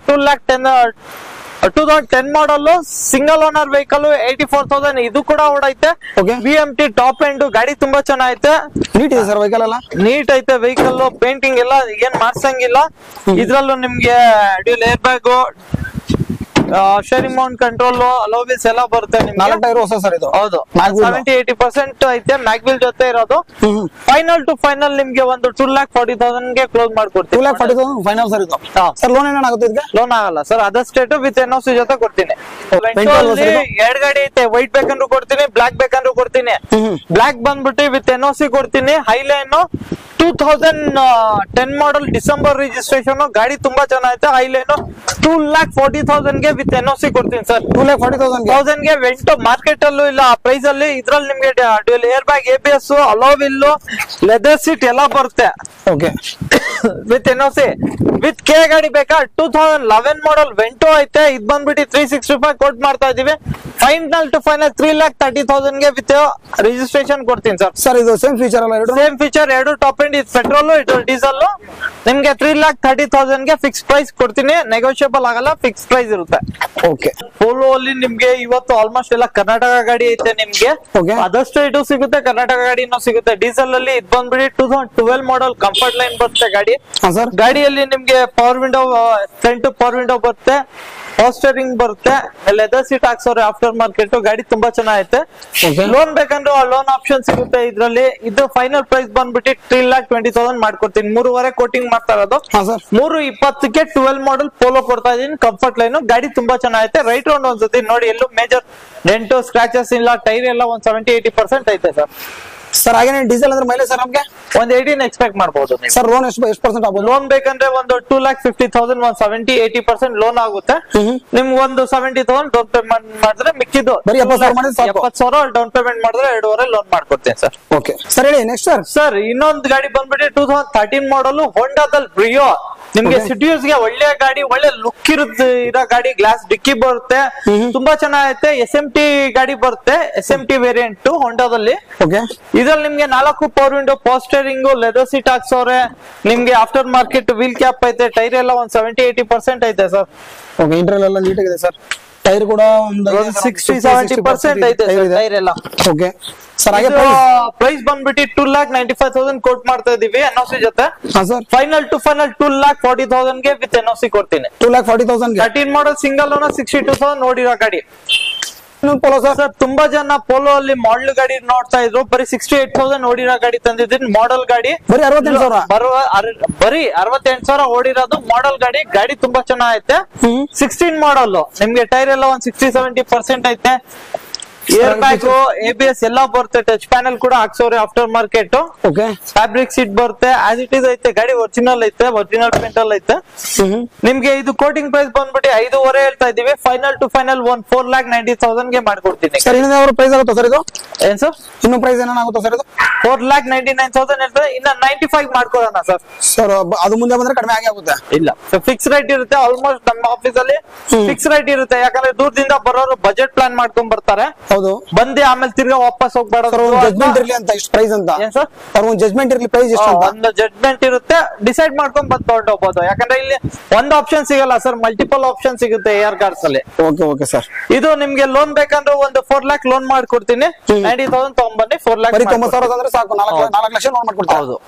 2010 ಮಾಡಲ್, ಸಿಂಗಲ್ ಓನರ್ ವೆಹಿಕಲ್, 84,000. ಇದು ಕೂಡ ಓಡೈತೆ. VMT ಟಾಪ್ ಎಂಡ್ ಗಾಡಿ ತುಂಬಾ ಚೆನ್ನಾಗೈತೆ. ನೀಟ್ ಇದೆ ಸರ್ ವೆಹಿಕಲ್ ಎಲ್ಲ? ನೀಟ್ ಐತೆ ವೆಹಿಕಲ್. ಪೇಂಟಿಂಗ್ ಎಲ್ಲ ಏನ್ ಮಾಡ್ಸಂಗಿಲ್ಲ. ಇದ್ರಲ್ಲೂ ನಿಮ್ಗೆ dual airbag, steering mount control, alloys ಎಲ್ಲ ಬರುತ್ತೆ. 4 ಟೈರ್ ಹೊಸ ಸರ್ ಇದು? ಹೌದು. 70-80% ಐತೆ ಮ್ಯಾಗ್ವಿಲ್ ಜೊತೆ ಇರೋದು. ಫೈನಲ್ ಟು ಫೈನಲ್ ನಿಮ್ಗೆ ಒಂದು 2,40,000 ಗೆ ಕ್ಲೋಸ್ ಮಾಡ್ಕೊಡ್ತೀನಿ. 2,40,000 ಫೈನಲ್ ಸರ್ ಇದು? ಸರ್ ಲೋನ್ ಏನಾಗುತ್ತೆ ಇದಕ್ಕೆ? ಲೋನ್ ಆಗಲ್ಲ sir, other state with NOC ಜೊತೆ ಕೊಡ್ತೀನಿ. 2 ಗಾಡಿ ಐತೆ. ವೈಟ್ ಬೇಕಂದ್ರೂ ಕೊಡ್ತೀನಿ, ಬ್ಲಾಕ್ ಬೇಕಂದ್ರೂ ಕೊಡ್ತೀನಿ. ಬ್ಲಾಕ್ ಬಂದ್ಬಿಟ್ಟು ವಿತ್ NOC ಕೊಡ್ತೀನಿ. ಹೈ ಲೈನ್ 2010 ಮಾಡಲ್ ಡಿಸೆಂಬರ್ ರಿಜಿಸ್ಟ್ರೇಷನ್ ಗಾಡಿ ತುಂಬಾ ಚೆನ್ನಾಗೈತೆ. ಹೈಲೈನು 2,40,000 ಗೆ ವಿತ್ NOC ಕೊಡ್ತೀನಿ ಸರ್. 2,40,000 ಗೆ ವೆಂಟೋ ಮಾರ್ಕೆಟ್ ಅಲ್ಲೂ ಇಲ್ಲ ಆ ಪ್ರೈಸ್ ಅಲ್ಲಿ. ಇದ್ರಲ್ಲಿ ನಿಮ್ಗೆ dual air bag, ABS, alloy wheel, leather seat ಎಲ್ಲ ಬರುತ್ತೆ. ಓಕೆ ವಿತ್ NOC ವಿತ್ ಕೆ ಗಾಡಿ ಬೇಕಾ 2011 ಮಾಡಲ್ ವೆಂಟೋ ಐತೆ. ಇದ್ ಬಂದ್ಬಿಟ್ಟು 365 ಕೋಟ್ ಮಾಡ್ತಾ ಇದೀವಿ. ಫೈನಲ್ ಟು ಫೈನಲ್ 3,30,000 ಗೆ ವಿತ್ ರಿಜಿಸ್ಟ್ರೇಷನ್ ಕೊಡ್ತೀನಿ ಸರ್. ಸರ್ ಇದು ಸೇಮ್ ಫೀಚರ್ ಅಲ್ಲ? ಎರಡು ಸೇಮ್ ಫೀಚರ್, ಎರಡು ಟಾಪ್ ಎಂಡ್. ಇದು ಪೆಟ್ರೋಲ್, ಇದು ಡೀಸೆಲ್. ನಿಮ್ಗೆ 3,30,000 ಗೆ ಫಿಕ್ಸ್ ಪ್ರೈಸ್ ಕೊಡ್ತೀನಿ. ನೆಗೋಷಿಯಬಲ್ ಆಗಲ್ಲ, ಫಿಕ್ಸ್ ಪ್ರೈಸ್ ಇರುತ್ತೆ. ಓಕೆ ಪೋಲೋ ಅಲ್ಲಿ ನಿಮ್ಗೆ ಇವತ್ತು ಆಲ್ಮೋಸ್ಟ್ ಎಲ್ಲ ಕರ್ನಾಟಕ ಗಾಡಿ ಐತೆ ನಿಮ್ಗೆ. Okay. ಅದರ್ ಸ್ಟೇಟ್ ಸಿಗುತ್ತೆ, ಕರ್ನಾಟಕ ಗಾಡಿನೂ ಸಿಗುತ್ತೆ. ಡೀಸೆಲ್ ಅಲ್ಲಿ ಇದು ಬಂದ್ಬಿಡಿ 2012 ಮಾಡಲ್ ಕಂಫರ್ಟ್ ಲೈನ್ ಬರುತ್ತೆ ಗಾಡಿ. ಹಾ ಸರ್. ಗಾಡಿಯಲ್ಲಿ ನಿಮ್ಗೆ power window, front power window ಬರುತ್ತೆ, ಪವರ್ ಸ್ಟೇರಿಂಗ್ ಬರುತ್ತೆ, ಲೆದರ್ ಸೀಟ್ ಹಾಕ್ಸೋರೆ ಆಫ್ಟರ್ ಮಾರ್ಕೆಟ್. ಗಾಡಿ ತುಂಬಾ ಚೆನ್ನಾಗೈತೆ. Okay. ಲೋನ್ ಬೇಕಂದ್ರೆ ಲೋನ್ ಆಪ್ಷನ್ ಸಿಗುತ್ತೆ ಇದ್ರಲ್ಲಿ. ಇದು ಫೈನಲ್ ಪ್ರೈಸ್ ಬಂದ್ಬಿಟ್ಟು 3,20,000 ಮಾಡ್ಕೊಡ್ತೀನಿ. 3.5 ಕೋಟಿಂಗ್ ಮಾಡ್ತಾ ಇರೋದು. ಹಾ ಸರ್. 3,20,000ಕ್ಕೆ 12 ಮಾಡಲ್ ಪೋಲೋ ಕೊಡ್ತಾ ಇದೀನಿ, ಕಂಫರ್ಟ್ ಲೈನ್. ಗಾಡಿ ತುಂಬಾ ಚೆನ್ನಾಗೈತೆ. ರೈಟ್ ರೌಂಡ್ ಒಂದ್ಸತಿ ನೋಡಿ, ಎಲ್ಲೂ ಮೇಜರ್ ಡೆಂಟು ಸ್ಕ್ರಾಚಸ್ ಇಲ್ಲ. ಟೈರ್ ಎಲ್ಲ ಒಂದ್ 70-80% ಐತೆ ಸರ್. ಸರ್ ಹಾಗೇನೆ ಡೀಸೆಲ್ ಅಂದ್ರೆ ಮೈಲೇಜ್ ಸರ್ ನಮ್ಗೆ ಒಂದ್ 18 ಎಕ್ಸ್ಪೆಕ್ಟ್ ಮಾಡಬಹುದು. ಸರ್ ಲೋನ್ ಎಷ್ಟು ಪರ್ಸೆಂಟ್ ಆಗ್ಬೋದು? ಲೋನ್ ಬೇಕಂದ್ರೆ ಒಂದು 2,50,000, ಒಂದ್ 70-80% ಲೋನ್ ಆಗುತ್ತೆ. ನಿಮ್ಗೆ ಒಂದು 70,000 ಡೌನ್ ಪೇಮೆಂಟ್ ಮಾಡಿದ್ರೆ ಮಿಕ್ಕಿದ್ದು ಬರೀ 70,000 ಮಾಡಿದ್ರೆ ಸಾಕು. 70,000 ಡೌನ್ ಪೇಮೆಂಟ್ ಮಾಡಿದ್ರೆ 2.5 ಲೋನ್ ಮಾಡ್ಕೊಡ್ತೀನಿ ಸರ್. ಓಕೆ ಸರ್, ಹೇಳಿ ನೆಕ್ಸ್ಟ್ ಸರ್. ಸರ್ ಇನ್ನೊಂದು ಗಾಡಿ ಬಂದ್ಬಿಟ್ಟು 2013 ಮಾಡಲ್ ಹೋಂಡಾದಲ್ಲಿ ಬ್ರಿಯೋ. ನಿಮ್ಗೆ ಸಿಟಿಯೂಸ್ ಗೆ ಒಳ್ಳೆ ಗಾಡಿ, ಒಳ್ಳೆ ಲುಕ್ ಇರೋ ಗಾಡಿ. ಗ್ಲಾಸ್ ಡಿಕ್ಕಿ ಬರುತ್ತೆ, ತುಂಬಾ ಚೆನ್ನಾಗೈತೆ. SMT ಗಾಡಿ ಬರುತ್ತೆ, SMT ವೇರಿಯಂಟ್ ಹೋಂಡಾದಲ್ಲಿ. ಓಕೆ ಇದ್ರಲ್ಲಿ ನಿಮ್ಗೆ 4 power window, power steering, leather seat ಹಾಕ್ಸೋರೆ. ನಿಮ್ಗೆ ಆಫ್ಟರ್ ಮಾರ್ಕೆಟ್ ವೀಲ್ ಕ್ಯಾಪ್ ಐತೆ. ಟೈರ್ ಎಲ್ಲ ಒಂದ್ 70-80% ಐತೆ ಸರ್. ಓಕೆ ಇಂಟರ್ನಲ್ ಎಲ್ಲ ನೀಟಾಗಿದೆ ಸರ್. ಟೈರ್ ಕೂಡ ಒಂದು 60-70% ಐತೆ ಟೈರ್ ಎಲ್ಲ. ಓಕೆ ಸರ್, ಹಾಗೆ ಪ್ರೈಸ್ ಬಂದ್ಬಿಟ್ಟು 2,95,000 ಕೋಟ್ ಮಾಡ್ತಾ ಇದೀವಿ NOC ಜೊತೆ. ಹಾ ಸರ್. ಫೈನಲ್ ಟು ಫೈನಲ್ 2,40,000 ಗೆ ವಿತ್ NOC ಕೊಡ್ತೀನಿ. 2,40,000 13 ಮಾಡಲ್ ಸಿಂಗಲ್ ಓನರ್, 62,000 ನೋಡಿರೋ ಗಾಡಿ. Polo sir. ಸರ್ ತುಂಬಾ ಜನ ಪೋಲೋ ಅಲ್ಲಿ ಮಾಡಲ್ ಗಾಡಿ ನೋಡ್ತಾ ಇದ್ರು. ಬರೀ 68,000 ಓಡಿರೋ ಗಾಡಿ ತಂದಿದ್ದೀನಿ. ಮಾಡಲ್ ಗಾಡಿ ಬರೀ 68,000. ಬರೀ 68,000 ಓಡಿರೋದು ಮಾಡಲ್ ಗಾಡಿ. ಗಾಡಿ ತುಂಬಾ ಚೆನ್ನಾಗೈತೆ. 16 ಮಾಡಲ್. ನಿಮ್ಗೆ ಟೈರ್ ಎಲ್ಲ ಒಂದ್ 60-70% ಐತೆ. ಏರ್ ಬ್ಯಾಗ್, ABS ಎಲ್ಲ ಬರುತ್ತೆ. ಟಚ್ ಪ್ಯಾನಲ್ ಕೂಡ ಹಾಕ್ಸೋರೆ aftermarket. Okay fabric seat ಬರುತ್ತೆ. ಆಸ್ ಇಟ್ ಇಸ್ ಐತೆ. ಗಾಡಿ ಒರಿಜಿನಲ್ ಐತೆ, ಒರಿಜಿನಲ್ ಪೇಂಟ್ ಅಲ್ಲಿ ಐತೆ. ನಿಮ್ಗೆ ಇದು ಕೋಟಿಂಗ್ ಪ್ರೈಸ್ ಬಂದ್ಬಿಟ್ಟು 5.5 ಹೇಳ್ತಾ ಇದೀವಿ. ಫೈನಲ್ ಟು ಫೈನಲ್ 4,90,000 ಗೆ ಮಾಡ್ಕೊಡ್ತೀನಿ ಸರ್. ಇನ್ನೇನಾದ್ರು ಪ್ರೈಸ್ ಆಗುತ್ತಾ ಸರ್ ಇದು? ಏನ್ ಸರ್ ಇನ್ನು ಪ್ರೈಸ್ ಏನಾಗುತ್ತಾ ಸರ್ ಇದು? 4,99,000 ಹೇಳ್ತಾರೆ. ಇನ್ನ 95 ಮಾಡ್ಕೊಡೋಣ ಸರ್. ಸರ್ ಅದು ಮುಂದೆ ಬಂದ್ರೆ ಕಡಿಮೆ ಆಗಿ ಆಗುತ್ತೆ? ಇಲ್ಲ, ಫಿಕ್ಸ್ ರೇಟ್ ಇರುತ್ತೆ. ಆಲ್ಮೋಸ್ಟ್ ನಮ್ಮ ಆಫೀಸ್ ಅಲ್ಲಿ ಫಿಕ್ಸ್ ರೇಟ್ ಇರುತ್ತೆ. ಯಾಕಂದ್ರೆ ದೂರದಿಂದ ಬರೋರು ಬಜೆಟ್ ಪ್ಲಾನ್ ಮಾಡ್ಕೊಂಡ್ ಬರ್ತಾರೆ. ಹೌದು. ಬಂದೆ ಆಮೇಲೆ ತಿರ್ಗಾ ವಾಪಸ್ ಹೋಗ್ಬಾರ್ದು. ಜಜ್ಮೆಂಟ್ ಇರ್ಲಿ ಅಂತ ಇಷ್ಟು ಪ್ರೈಸ್ ಅಂತ. ಏನ್ ಸರ್? ಅವ್ರ ಒಂದು ಜಜ್ಮೆಂಟ್ ಇರ್ಲಿ, ಪ್ರೈಸ್ ಎಷ್ಟು ಅಂತ ಒಂದು ಜಡ್ಜ್ಮೆಂಟ್ ಇರುತ್ತೆ. ಡಿಸೈಡ್ ಮಾಡ್ಕೊಂಡ್ ಬಂದು ತಗೊಂಡು ಹೋಗ್ಬೋದು. ಯಾಕಂದ್ರೆ ಇಲ್ಲಿ ಒಂದು ಆಪ್ಷನ್ ಸಿಗಲ್ಲ ಸರ್, ಮಲ್ಟಿಪಲ್ ಆಪ್ಷನ್ ಸಿಗುತ್ತೆ AR ಕಾರ್ಡ್ಸ್ ಅಲ್ಲಿ. Okay okay sir. ಇದು ನಿಮ್ಗೆ ಲೋನ್ ಬೇಕಂದ್ರೆ ಒಂದು 4 lakh ಲೋನ್ ಮಾಡ್ಕೊಡ್ತೀನಿ. 90,000 ತಗೊಂಡ್ಬನ್ನಿ. 4 lakh 90,000 ಅಂದ್ರೆ ಸಾಕು. 4 ಲಕ್ಷ ಲೋನ್ ಮಾಡ್ಕೊಡ್ತಾರೆ. ಹೌದು.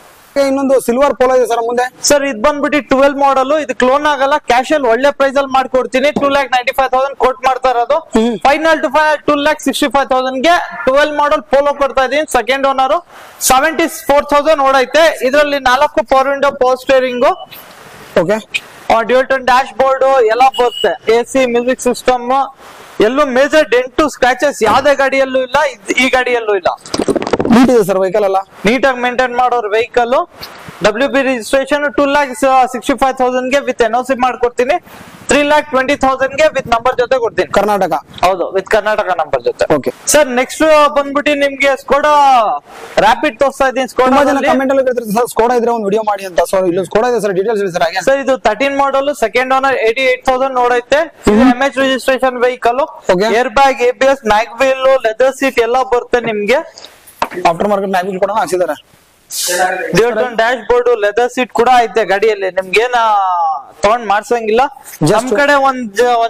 ಇನ್ನೊಂದು ಸಿಲ್ವರ್ ಪೋಲೋ ಇದೆ ಸರ್ ಮುಂದೆ. ಸರ್ ಇದು ಬಂದ್ಬಿಟ್ಟು 12 ಮಾಡಲ್. ಇದಕ್ಕೆ ಲೋನ್ ಆಗಲ್ಲ, ಕ್ಯಾಶ್ ಅಲ್ಲಿ ಒಳ್ಳೆ ಪ್ರೈಸ್ ಅಲ್ಲಿ ಮಾಡ್ಕೊಡ್ತೀನಿ. 2,95,000 ಕೋಟ್ ಮಾಡ್ತಾ ಇರೋದು. ಫೈನಲ್ ಟು ಫೈನಲ್ 2,65,000 ಗೆ 12 ಮಾಡಲ್ ಪೋಲೋ ಕೊಡ್ತಾ ಇದೀನಿ. ಸೆಕೆಂಡ್ ಓನರ್ 74,000 ಓಡೈತೆ. ಇದರಲ್ಲಿ 4 power window, power steering, okay dual tone dashboard ಎಲ್ಲ ಬರುತ್ತೆ. AC, music system. ಎಲ್ಲೂ ಮೇಜರ್ ಡೆಂಟು ಸ್ಕ್ರಾಚಸ್ ಯಾವ್ದೇ ಗಾಡಿಯಲ್ಲೂ ಇಲ್ಲ, ಈ ಗಾಡಿಯಲ್ಲೂ ಇಲ್ಲ. ನೀಟ್ ಇದೆ ಸರ್ ವೆಹಿಕಲ್ ಎಲ್ಲ. ನೀಟಾಗಿ ಮೇಂಟೈನ್ ಮಾಡೋರ್ ವೆಹಿಕಲ್. WB ರಿಜಿಸ್ಟ್ರೇಷನ್ 2,65,000 ಗೆ ವಿತ್ NOC ಮಾಡ್ಕೊಡ್ತೀನಿ. 3,20,000 ಗೆ ವಿತ್ ನಂಬರ್ ಜೊತೆ ಕೊಡ್ತೀನಿ. ಕರ್ನಾಟಕ? ಹೌದು, ವಿತ್ ಕರ್ನಾಟಕ ನಂಬರ್ ಜೊತೆ. ಓಕೆ ಸರ್ ನೆಕ್ಸ್ಟ್ ಬಂದ್ಬಿಟ್ಟು ನಿಮ್ಗೆ ಸ್ಕೋಡಾ ರ್ಯಾಪಿಡ್ ತೋರಿಸ್ತಾ ಇದ್ದೀನಿ. ತುಂಬಾ ಜನ ಕಮೆಂಟ್ ಅಲ್ಲಿ ಹೇಳ್ತಾರೆ ಸರ್ ಸ್ಕೋಡಾ ಇದ್ರೆ ಒಂದು ವಿಡಿಯೋ ಮಾಡಿ ಅಂತ. ಸೊ ಇಲ್ಲಿ ಸ್ಕೋಡಾ ಇದೆ ಸರ್, ಡೀಟೇಲ್ಸ್ ಹೇಳಿ ಸರ್. ಹಾಗೆ ಸರ್ ಇದು 13 ಮಾಡಲ್, ಸೆಕೆಂಡ್ ಓನರ್, 88,000 ನೋಡೈತೆ. MH registration vehicle. Air bag, ABS, mag wheel, leather seat ಎಲ್ಲ ಬರುತ್ತೆ ನಿಮ್ಗೆ. ಆಫ್ಟರ್ ಮಾರ್ಕೆಟ್ ಮ್ಯಾಗ್ವಿಲ್ ಕೂಡ ಹಾಕ್ಸಿದ್ದಾರೆ. ಡ್ಯಾಶ್ ಬೋರ್ಡ್, ಲೆದರ್ ಸೀಟ್ ಕೂಡ ಐತೆ ಗಾಡಿಯಲ್ಲಿ. ನಿಮ್ಗೇನ ತಗೊಂಡ್ ಮಾಡ್ಸಂಗಿಲ್ಲ. ನಮ್ ಕಡೆ ಒಂದ್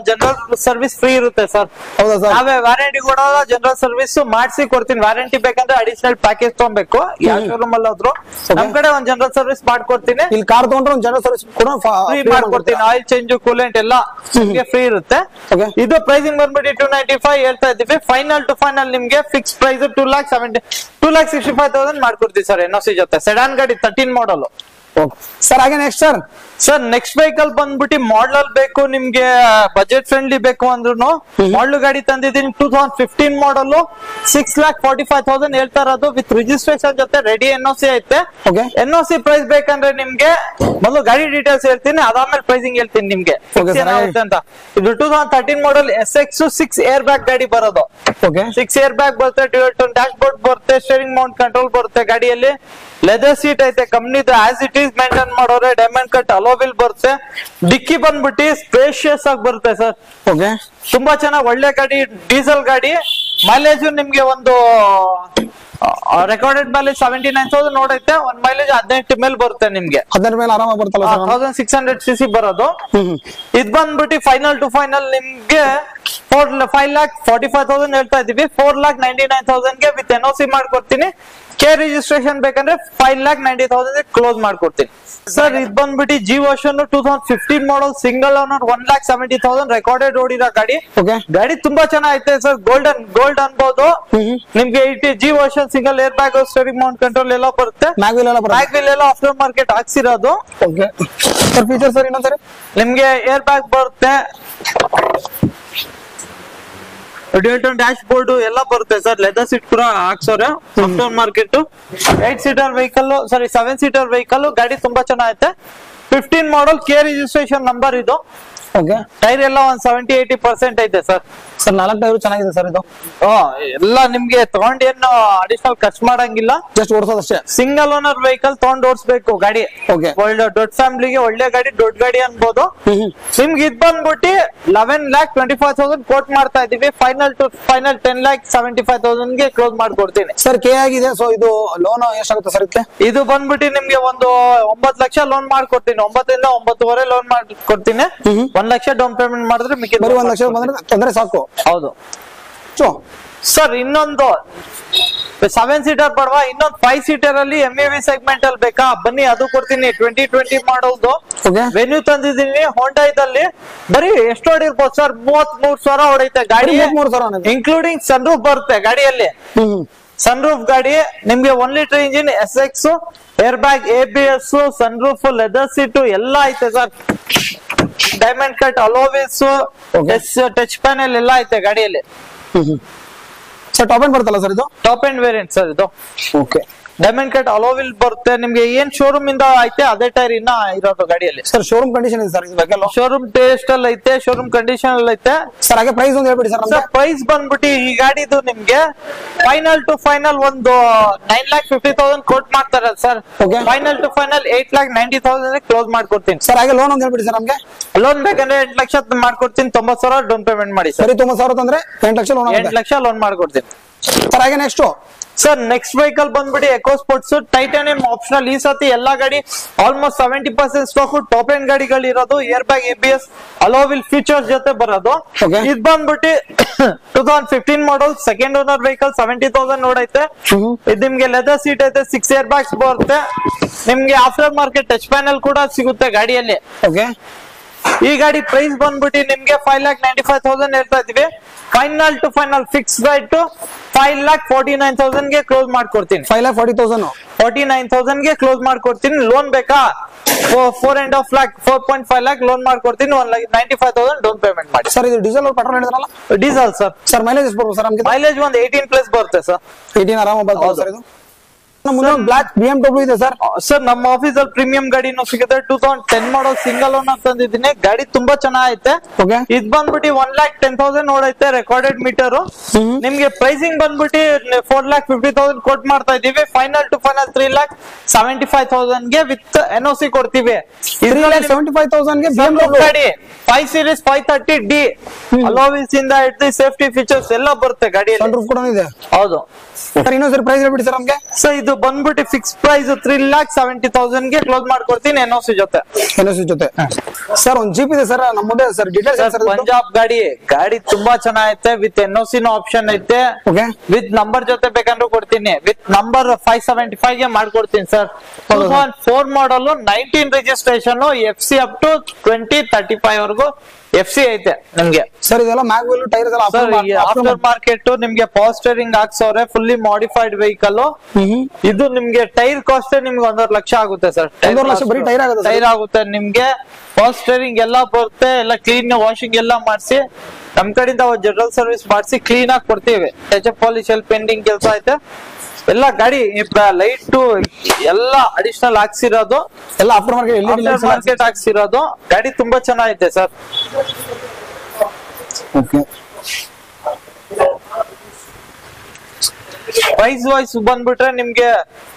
ಜನರಲ್ ಸರ್ವಿಸ್ ಫ್ರೀ ಇರುತ್ತೆ ಸರ್. ಹೌದಾ ಸರ್? ನಾವೇ ವ್ಯಾರಂಟಿ ಕೂಡ ಜನರಲ್ ಸರ್ವಿಸ್ ಮಾಡಿಸಿ ಕೊಡ್ತೀನಿ. ವ್ಯಾರಂಟಿ ಬೇಕಂದ್ರೆ ಅಡಿಷನಲ್ ಪ್ಯಾಕೇಜ್ ತಗೊಬೇಕು. ಯಾವ ಶೋರೂಮ್ ಅಲ್ಲಿ ಹೋದ್ರು ನಮ್ ಕಡೆ ಒಂದ್ ಜನರಲ್ ಸರ್ವಿಸ್ ಮಾಡ್ಕೊಡ್ತೀನಿ. ಇಲ್ಲಿ ಕಾರ್ ತಗೊಂಡ್ರೆ ಒಂದ್ ಜನರಲ್ ಸರ್ವಿಸ್ ಕೂಡ ಫ್ರೀ ಮಾಡ್ಕೊಡ್ತೀನಿ. ಆಯಿಲ್ ಚೇಂಜ್, ಕೂಲೆಂಟ್ ಎಲ್ಲ ನಿಮ್ಗೆ ಫ್ರೀ ಇರುತ್ತೆ. ಇದು ಪ್ರೈಸಿಂಗ್ ಬಂದ್ಬಿಟ್ಟು 295 ಹೇಳ್ತಾ ಇದೀವಿ. ಫೈನಲ್ ಟು ಫೈನಲ್ ನಿಮ್ಗೆ ಫಿಕ್ಸ್ ಪ್ರೈಸ್ 2,65,000 ಮಾಡ್ಕೊಡ್ತೀವಿ ಸರ್ NOC ಜೊತೆ. ಸೆಡಾನ್ ಗಾಡಿ 13 ಮಾಡಲ್. ಸರ್ ಹಾಗೆ ನೆಕ್ಸ್ಟ್ ಸರ್ ನೆಕ್ಸ್ಟ್ ವೆಹಿಕಲ್ ಬಂದ್ಬಿಟ್ಟು ಮಾಡಲ್ ಬೇಕು ನಿಮ್ಗೆ, ಬಜೆಟ್ ಫ್ರೆಂಡ್ಲಿ ಬೇಕು ಅಂದ್ರೂ ಮಾಡಲ್ ಗಾಡಿ ತಂದಿದ್ದೀನಿ. 2015 ಮಾಡಲ್, 6,45,000 ಹೇಳ್ತಾ ಇರೋದು. ವಿತ್ ರಿಜಿಸ್ಟ್ರೇಷನ್ ಜೊತೆ ರೆಡಿ NOC ಐತೆ. NOC ಪ್ರೈಸ್ ಬೇಕಂದ್ರೆ ನಿಮ್ಗೆ ಮೊದಲು ಗಾಡಿ ಡೀಟೇಲ್ಸ್ ಹೇಳ್ತೀನಿ, ಅದಾದ್ಮೇಲೆ ಪ್ರೈಸಿಂಗ್ ಹೇಳ್ತೀನಿ ನಿಮ್ಗೆ ಏನಾಗುತ್ತೆ ಅಂತ. ಇದು 2013 ಮಾಡಲ್ SX 6 ಏರ್ ಬ್ಯಾಗ್ ಗಾಡಿ ಬರೋದು. 6 ಏರ್ ಬ್ಯಾಗ್ ಬರುತ್ತೆ, ಡ್ಯೂಯಲ್ ಡ್ಯಾಶ್ ಬೋರ್ಡ್ ಬರುತ್ತೆ, ಸ್ಟೇರಿಂಗ್ ಮೌಂಟ್ ಕಂಟ್ರೋಲ್ ಬರುತ್ತೆ ಗಾಡಿಯಲ್ಲಿ. ಲೆದರ್ ಸೀಟ್ ಐತೆ ಕಂಪ್ನಿದು, ಆಸ್ ಇಟ್ ಈಸ್ ಮೇಂಟೈನ್ ಮಾಡೋರೆ. ಡೈಮಂಡ್ ಕಟ್ ಅಲೋವಿಲ್ ಬರುತ್ತೆ. ಡಿಕ್ಕಿ ಬಂದ್ಬಿಟ್ಟು ಸ್ಪೇಷಿಯಸ್ ಆಗಿ ಬರುತ್ತೆ ಸರ್. ತುಂಬಾ ಚೆನ್ನಾಗಿ ಒಳ್ಳೆ ಗಾಡಿ, ಡೀಸೆಲ್ ಗಾಡಿ. ಮೈಲೇಜ್ ನಿಮ್ಗೆ ಒಂದು ರೆಕಾರ್ಡೆಡ್ ಮೈಲೇಜ್ 79,000 ನೋಡೈತೆ. ಒಂದ್ ಮೈಲೇಜ್ 18 ಮೇಲೆ ಬರುತ್ತೆ ನಿಮ್ಗೆ. 18 ಮೇಲೆ ಆರಾಮಾಗಿ ಬರುತ್ತಲ್ಲ, 1600cc ಬರೋದು. ಇದ್ ಬಂದ್ಬಿಟ್ಟು ಫೈನಲ್ ಟು ಫೈನಲ್ ನಿಮ್ಗೆ 5,45,000 ಹೇಳ್ತಾ ಇದೀವಿ. 4,99,000 ಗೆ ವಿತ್ NOC ಮಾಡ್ಕೊಡ್ತೀನಿ. ಕೆ ರಿಜಿಸ್ಟ್ರೇಷನ್ ಬೇಕಂದ್ರೆ 5,90,000 ಕ್ಲೋಸ್ ಮಾಡ್ಕೊಡ್ತೀನಿ ಸರ್. ಇದ್ ಬಂದ್ಬಿಟ್ಟು G version 2015 model, single owner, 1,70,000 recorded ಓಡಿರೋ ಗಾಡಿ. ಗಾಡಿ ತುಂಬಾ ಚೆನ್ನಾಗೈತೆ ಸರ್. ಗೋಲ್ಡ್ ಅನ್ಬೋದು ನಿಮ್ಗೆ. G version single airbag, steering mount control ಎಲ್ಲ ಬರುತ್ತೆ. ಬ್ಯಾಕ್ ವೀಲ್ ಎಲ್ಲ ಆಫ್ಟರ್ ಮಾರ್ಕೆಟ್ ಹಾಕ್ಸಿರೋದು. ಫೀಚರ್ ಸರ್ ಇನ್ನೊಂದ್ಸರಿ ನಿಮ್ಗೆ ಏರ್ ಬ್ಯಾಗ್ ಬರುತ್ತೆ, ಡ್ಯಾಶ್ ಬೋರ್ಡ್ ಎಲ್ಲ ಬರುತ್ತೆ ಸರ್. ಲೆದರ್ ಸೀಟ್ ಕೂಡ ಹಾಕ್ಸೋರೆ. ಆಫ್ಟರ್ ಮಾರ್ಕೆಟ್ 8 ಸೀಟರ್ ವೆಹಿಕಲ್, ಸಾರಿ 7 ಸೀಟರ್ ವೆಹಿಕಲ್. ಗಾಡಿ ತುಂಬಾ ಚೆನ್ನಾಗೈತೆ. 15 ಮಾಡಲ್, ಕೆ ರಿಜಿಸ್ಟ್ರೇಷನ್ ನಂಬರ್ ಇದು. ಟೈರ್ ಎಲ್ಲ ಒಂದ್ 70-80% ಐತೆ ಸರ್. 4 ಟೈರ್ ಚೆನ್ನಾಗಿದೆ ಸರ್ ಇದು. ಎಲ್ಲ ನಿಮ್ಗೆ ತಗೊಂಡ್ ಏನು ಅಡಿಷನಲ್ ಖರ್ಚು ಮಾಡಂಗಿಲ್ಲ, ಜಸ್ಟ್ ಓಡಿಸೋದಷ್ಟೇ. ಸಿಂಗಲ್ ಓನರ್ ವೆಹಿಕಲ್ ತಗೊಂಡ್ ಓಡಿಸ್ಬೇಕು ಗಾಡಿ. ಒಳ್ಳೆ ದೊಡ್ಡ ಫ್ಯಾಮಿಲಿಗೆ ಒಳ್ಳೆ ಗಾಡಿ, ದೊಡ್ಡ ಗಾಡಿ ಅನ್ಬೋದು. ನಿಮ್ಗೆ ಇದ್ ಬಂದ್ಬಿಟ್ಟು 11,25,000 ಕೋಟ್ ಮಾಡ್ತಾ ಇದೀವಿ. ಫೈನಲ್ ಟು ಫೈನಲ್ 10,75,000 ಗೆ ಕ್ಲೋಸ್ ಮಾಡ್ಕೊಡ್ತೀನಿ ಸರ್. ಕೆ ಆಗಿದೆ. ಸೊ ಇದು ಲೋನ್ ಎಷ್ಟಾಗುತ್ತೆ ಸರ್? ಇದು ಬಂದ್ಬಿಟ್ಟು ನಿಮ್ಗೆ ಒಂದು 9 ಲಕ್ಷ ಲೋನ್ ಮಾಡ್ಕೊಡ್ತೀನಿ. 9 ಇಂದ 9.5 ಲೋನ್ ಮಾಡ್ಕೊಡ್ತೀನಿ. 1 ಲಕ್ಷ ಡೌನ್ ಪೇಮೆಂಟ್ ಮಾಡಿದ್ರೆ ಮಿಕ್ಕಿ 1 ಲಕ್ಷ ಬಂದ್ರೆ ಸಾಕು. ಹೌದು ಸರ್. ಇನ್ನೊಂದು 7 ಸೀಟರ್ ಬಡವಾ, ಇನ್ನೊಂದು 5 ಸೀಟರ್ ಅಲ್ಲಿ MAV ಸೆಗ್ಮೆಂಟ್ ಅಲ್ಲಿ ಬೇಕಾ? ಬನ್ನಿ, ಅದು ಕೊಡ್ತೀನಿ. 2020 ಮಾಡೋದು ವೆನ್ಯೂ ತಂದಿದ್ದೀನಿ. ಹೊಂಡಾಯ್ದಲ್ಲಿ ಬರೀ ಎಷ್ಟು ಹೊಡಿರ್ಬೋದು ಸರ್? 33,000 ಹೊಡೈತೆ ಗಾಡಿ, ಇನ್ಕ್ಲೂಡಿಂಗ್ ಸನ್ ರೂಫ್ ಬರುತ್ತೆ ಗಾಡಿಯಲ್ಲಿ. ಸನ್ ರೂಫ್ ಗಾಡಿ ನಿಮ್ಗೆ 1 litre engine, SX, air bag, ABS, sunroof, leather seat ಎಲ್ಲ ಐತೆ sir. Diamond cut alloys, touch panel ಎಲ್ಲ ಐತೆ ಗಾಡಿಯಲ್ಲಿ. ಸರ್ ಟಾಪ್ ಎಂಡ್ ಬರುತ್ತಲ್ಲ ಸರ್ ಇದು? ಟಾಪ್ ಎಂಡ್ ವೇರಿಯಂಟ್ ಸರ್ ಇದು. ಡೈಮಂಡ್ ಕಟ್ ಅಲೋವಿಲ್ ಬರುತ್ತೆ ನಿಮ್ಗೆ. ಏನ್ ಶೋರೂಮ್ ಇಂದ ಐತೆ ಅದೇ ಟೈರ್ ಇನ್ನ ಇರೋದು ಗಾಡಿಯಲ್ಲಿ ಸರ್. ಶೋರೂಮ್ ಕಂಡೀಷನ್ ಇದೆ ಸರ್ ಇದು ವೆಹಿಕಲ್? ಶೋರೂಮ್ ಟೇಸ್ಟ್ ಅಲ್ಲಿ ಐತೆ, ಶೋರೂಮ್ ಕಂಡೀಷನ್ ಅಲ್ಲಿ ಐತೆ ಸರ್. ಹಾಗೆ ಪ್ರೈಸ್ ಒಂದು ಹೇಳ್ಬಿಡಿ ಸರ್. ಪ್ರೈಸ್ ಬಂದ್ಬಿಟ್ಟು ಈ ಗಾಡಿದು ನಿಮ್ಗೆ ಫೈನಲ್ ಟು ಫೈನಲ್ ಒಂದು 9,50,000 ಕೋಟ್ ಮಾಡ್ತಾರೆ sir. Final to final 8,90,000 close ಮಾಡ್ಕೊಡ್ತೀನಿ ಸರ್. ಹಾಗೆ ಲೋನ್ ಒಂದು ಹೇಳ್ಬಿಡಿ ಸರ್ ನಮ್ಗೆ. ಲೋನ್ ಬೇಕಂದ್ರೆ 8 ಲಕ್ಷ ಮಾಡ್ಕೊಡ್ತೀನಿ. 90,000 ಡೌನ್ ಪೇಮೆಂಟ್ ಮಾಡಿ ಸರ್. 90,000 ಅಂದ್ರೆ 8 ಲಕ್ಷ ಲೋನ್. 8 ಲಕ್ಷ ಲೋನ್ ಮಾಡ್ಕೊಡ್ತೀನಿ ಸರ್. ಹಾಗೆ ನೆಕ್ಸ್ಟ್ ಸರ್ ನೆಕ್ಸ್ಟ್ ವೆಹಿಕಲ್ ಬಂದ್ಬಿಟ್ಟು ಎಕೋ ಸ್ಪೋರ್ಟ್ಸ್ ಟೈಟಾನಿಯಂ ಆಪ್ಷನಲ್. ಈ ಸತಿ ಎಲ್ಲಾ ಗಾಡಿ ಆಲ್ಮೋಸ್ಟ್ 70% ಸ್ಟಾಕ್ ಟಾಪ್ ಎಂಡ್ ಗಾಡಿಗಳು ಇರೋದು. ಏರ್ ಬ್ಯಾಗ್, ABS, ಅಲೋವಿಲ್ ಫೀಚರ್ಸ್ ಜೊತೆ ಬರೋದು. ಇದು ಬಂದ್ಬಿಟ್ಟು 2015 ಮಾಡಲ್, ಸೆಕೆಂಡ್ ಓನರ್ ವೆಹಿಕಲ್, 70,000 ನೋಡೈತೆ. ಇದು ನಿಮ್ಗೆ ಲೆದರ್ ಸೀಟ್ ಐತೆ, 6 ಏರ್ ಬ್ಯಾಗ್ಸ್ ಬರುತ್ತೆ. ನಿಮ್ಗೆ ಆಫ್ಟರ್ ಮಾರ್ಕೆಟ್ ಟಚ್ ಪ್ಯಾನಲ್ ಕೂಡ ಸಿಗುತ್ತೆ ಗಾಡಿಯಲ್ಲಿ. ಈ ಗಾಡಿ ಪ್ರೈಸ್ ಬಂದ್ಬಿಟ್ಟು ನಿಮ್ಗೆ 5,95,000 ಹೇಳ್ತಾ ಇದೀವಿ. Final to final fix right 5,49,000 ಗೆ ಕ್ಲೋಸ್ ಮಾಡ್ಕೊಡ್ತೀನಿ. 5,40,000 ಗೆ ಕ್ಲೋಸ್ ಮಾಡ್ಕೊಡ್ತೀನಿ. ಲೋನ್ ಬೇಕಾ? 4.5 lakh, 4.5 lakh ಲೋನ್ ಮಾಡ್ಕೊಡ್ತೀನಿ. 1,95,000 ಡೌನ್ ಪೇಮೆಂಟ್ ಮಾಡಿ ಸರ್. ಇದು ಡೀಸೆಲ್ ಪೆಟ್ರೋಲ್ ಹೇಳಿದ್ರಲ್ಲ? Diesel sir. ಸರ್ ಮೈಲೇಜ್ ಎಷ್ಟು ಬರುತ್ತೆ ಸರ್ ನಮಗೆ? ಮೈಲೇಜ್ ಒಂದು 18+ ಬರುತ್ತೆ ಸರ್. 18 ಆರಾಮ ಬರುತ್ತೆ ಸರ್. ಇದು ಬ್ಲಾಕ್ BMW ಇದೆ ಸರ್. ಸರ್ ನಮ್ಮ ಆಫೀಸ್ ಅಲ್ಲಿ ಪ್ರೀಮಿಯಂ ಗಾಡಿನೂ ಸಿಗುತ್ತೆ. 2010 ಮಾಡಲ್, ಸಿಂಗಲ್ ಓನರ್ ತಂದಿದ್ದೀನಿ. ಗಾಡಿ ತುಂಬಾ ಚೆನ್ನಾಗೈತೆ. ಇದ್ ಬಂದ್ಬಿಟ್ಟು 1,10,000 ನೋಡೈತೆ ರೆಕಾರ್ಡೆಡ್ ಮೀಟರ್. ನಿಮ್ಗೆ ಪ್ರೈಸಿಂಗ್ ಬಂದ್ಬಿಟ್ಟು 4,50,000 ಕೋಟ್ ಮಾಡ್ತಾ ಇದೀವಿ. ಫೈನಲ್ ಟು ಫೈನಲ್ 3,75,000 ಗೆ ವಿತ್ NOC ಕೊಡ್ತೀವಿ. 3,75,000 ಗೆ ಗಾಡಿ 5 Series 530D ಅಲೋವಿಸ್ ಇಂದ ಹಿಡಿದು ಸೇಫ್ಟಿ ಫೀಚರ್ಸ್ ಎಲ್ಲ ಬರುತ್ತೆ ಗಾಡಿಯಲ್ಲಿ. ಸನ್ ರೂಫ್ ಕೂಡ ಇದೆ. ಹೌದು ಸರ್. ಇನ್ನೊಂದ್ಸರಿ ಪ್ರೈಸ್ ಹೇಳ್ಬಿಡಿ ಸರ್ ನಮ್ಗೆ. ಸರ್ ಇದು ಬಂದ್ಬಿಟ್ಟು ಫಿಕ್ಸ್ ಪ್ರೈಸ್ 3,70,000 ಗೆ ಕ್ಲೋಸ್ ಮಾಡ್ಕೊಡ್ತೀನಿ. NOC ಜೊತೆ. ಸರ್ ಒಂದು ಜೀಪ್ ಇದೆ ಸರ್ ನಮ್ಮ ಮುಂದೆ ಸರ್. ಡೀಟೇಲ್ಸ್ ಪಂಜಾಬ್ ಗಾಡಿ ತುಂಬಾ ಚೆನ್ನಾಗೈತೆ. ವಿತ್ NOC ಆಪ್ಷನ್ ಐತೆ. ವಿತ್ ನಂಬರ್ ಜೊತೆ ಬೇಕಂದ್ರೂ ಕೊಡ್ತೀನಿ. ವಿತ್ ನಂಬರ್ 575 ಗೆ ಮಾಡ್ಕೊಡ್ತೀನಿ sir. 2004 model, 19 registration, FC up to 2035 ವರೆಗೂ FC ಐತೆ ನಿಮ್ಗೆ. ಸರ್ ಇದೆಲ್ಲ ಮ್ಯಾಗ್ ವೀಲ್ ಟೈರ್ಸ್ ಎಲ್ಲ ಸರ್ ಆಫ್ಟರ್ ಮಾರ್ಕೆಟ್ ನಿಮ್ಗೆ ಪವರ್ ಸ್ಟೇರಿಂಗ್ ಹಾಕ್ಸವ್ರೆ, ಫುಲ್ಲಿ ಮಾಡಿಫೈಡ್ ವೆಹಿಕಲ್. ಇದು ನಿಮ್ಗೆ ಟೈರ್ ಕಾಸ್ಟ್ ನಿಮ್ಗೆ 1.5 ಲಕ್ಷ ಆಗುತ್ತೆ ಸರ್. 1.5 ಲಕ್ಷ ಬರೀ ಟೈರ್ ಆಗುತ್ತೆ. ಟೈರ್ ಆಗುತ್ತೆ ನಿಮ್ಗೆ. ಪವರ್ ಸ್ಟೇರಿಂಗ್ ಎಲ್ಲ ಬರುತ್ತೆ, ಎಲ್ಲ ಕ್ಲೀನ್ ವಾಷಿಂಗ್ ಎಲ್ಲ ಮಾಡಿಸಿ ನಮ್ ಕಡೆಯಿಂದ ಜನರಲ್ ಸರ್ವಿಸ್ ಮಾಡಿಸಿ ಕ್ಲೀನ್ ಆಗಿ ಕೊಡ್ತೀವಿ. Touch up polish L pending ಕೆಲಸ ಐತೆ. ಎಲ್ಲ ಗಾಡಿ ಲೈಟ್ ಎಲ್ಲ ಅಡಿಷನಲ್ ಹಾಕ್ಸಿರೋದು, ಎಲ್ಲ ಆಫ್ಟರ್ ಮಾರ್ಕೆಟ್ ಹಾಕ್ಸಿರೋದು. ಗಾಡಿ ತುಂಬಾ ಚೆನ್ನಾಗೈತೆ ಸರ್. ಪ್ರೈಸ್ ವೈಸ್ ಬಂದ್ಬಿಟ್ರೆ ನಿಮ್ಗೆ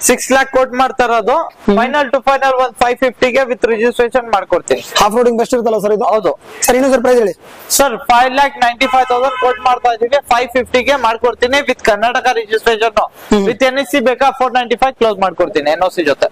6 lakh ಕೋಟ್ ಮಾಡ್ತಾ ಇರೋದು. ಫೈನಲ್ ಟು ಫೈನಲ್ 550 ಗೆ ವಿತ್ ರಿಜಿಸ್ಟ್ರೇಷನ್ ಮಾಡ್ಕೊಡ್ತೀನಿ. ಹಾಫ್ ರೋಡಿಂಗ್ ಬೆಸ್ಟ್ ಇರುತ್ತಲ್ಲ ಸರ್ ಇದು? ಹೌದು ಸರ್. ಇನ್ನು ಸರ್ ಪ್ರೈಸ್ ಹೇಳಿ ಸರ್. 5,95,000 ಕೋಟ್ ಮಾಡ್ತಾ ಇದೀವಿ. 550 ಗೆ ಮಾಡ್ಕೊಡ್ತೀನಿ with Karnataka registration. With NSC ಬೇಕಾ 495 ಕ್ಲೋಸ್ ಮಾಡ್ಕೊಡ್ತೀನಿ NOC ಜೊತೆ.